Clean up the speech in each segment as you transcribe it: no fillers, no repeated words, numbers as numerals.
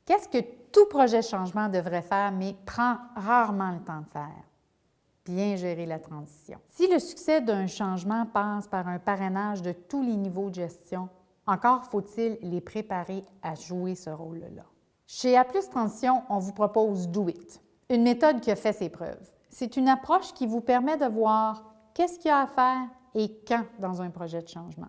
Qu'est-ce que tout projet de changement devrait faire, mais prend rarement le temps de faire? Bien gérer la transition. Si le succès d'un changement passe par un parrainage de tous les niveaux de gestion, encore faut-il les préparer à jouer ce rôle-là. Chez A+ Transition, on vous propose Do It, une méthode qui a fait ses preuves. C'est une approche qui vous permet de voir qu'est-ce qu'il y a à faire et quand dans un projet de changement.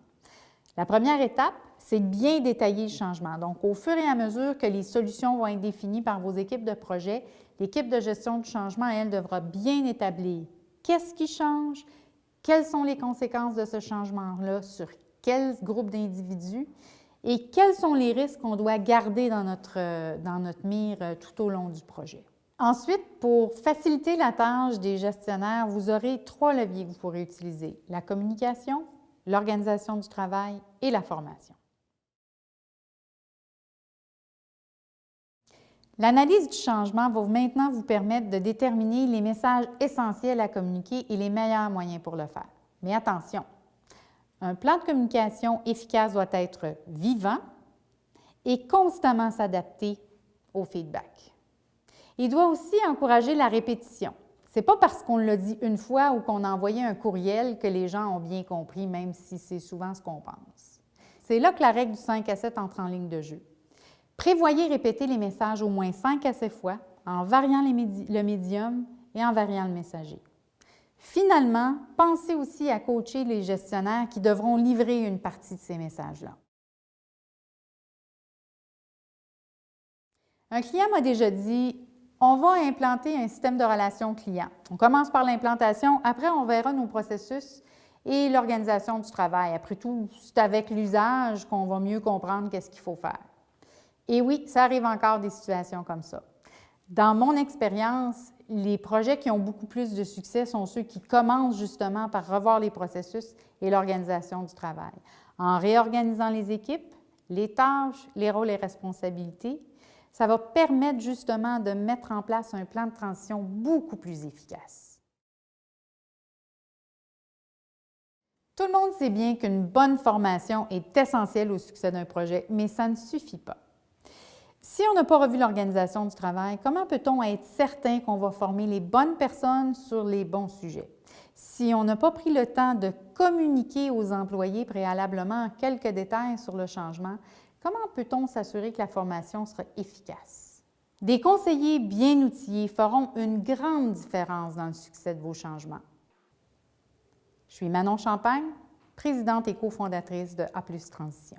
La première étape, c'est de bien détailler le changement. Donc, au fur et à mesure que les solutions vont être définies par vos équipes de projet, l'équipe de gestion du changement, elle, devra bien établir qu'est-ce qui change, quelles sont les conséquences de ce changement-là sur quel groupe d'individus et quels sont les risques qu'on doit garder dans notre mire tout au long du projet. Ensuite, pour faciliter la tâche des gestionnaires, vous aurez 3 leviers que vous pourrez utiliser: la communication, l'organisation du travail et la formation. L'analyse du changement va maintenant vous permettre de déterminer les messages essentiels à communiquer et les meilleurs moyens pour le faire. Mais attention, un plan de communication efficace doit être vivant et constamment s'adapter au feedback. Il doit aussi encourager la répétition. Ce n'est pas parce qu'on l'a dit une fois ou qu'on a envoyé un courriel que les gens ont bien compris, même si c'est souvent ce qu'on pense. C'est là que la règle du 5 à 7 entre en ligne de jeu. Prévoyez répéter les messages au moins 5 à 7 fois en variant le médium et en variant le messager. Finalement, pensez aussi à coacher les gestionnaires qui devront livrer une partie de ces messages-là. Un client m'a déjà dit: on va implanter un système de relations clients. On commence par l'implantation, après on verra nos processus et l'organisation du travail. Après tout, c'est avec l'usage qu'on va mieux comprendre qu'est-ce qu'il faut faire. Et oui, ça arrive encore des situations comme ça. Dans mon expérience, les projets qui ont beaucoup plus de succès sont ceux qui commencent justement par revoir les processus et l'organisation du travail. En réorganisant les équipes, les tâches, les rôles et responsabilités, ça va permettre justement de mettre en place un plan de transition beaucoup plus efficace. Tout le monde sait bien qu'une bonne formation est essentielle au succès d'un projet, mais ça ne suffit pas. Si on n'a pas revu l'organisation du travail, comment peut-on être certain qu'on va former les bonnes personnes sur les bons sujets? Si on n'a pas pris le temps de communiquer aux employés préalablement quelques détails sur le changement, comment peut-on s'assurer que la formation sera efficace? Des conseillers bien outillés feront une grande différence dans le succès de vos changements. Je suis Manon Champagne, présidente et cofondatrice de A+ Transition.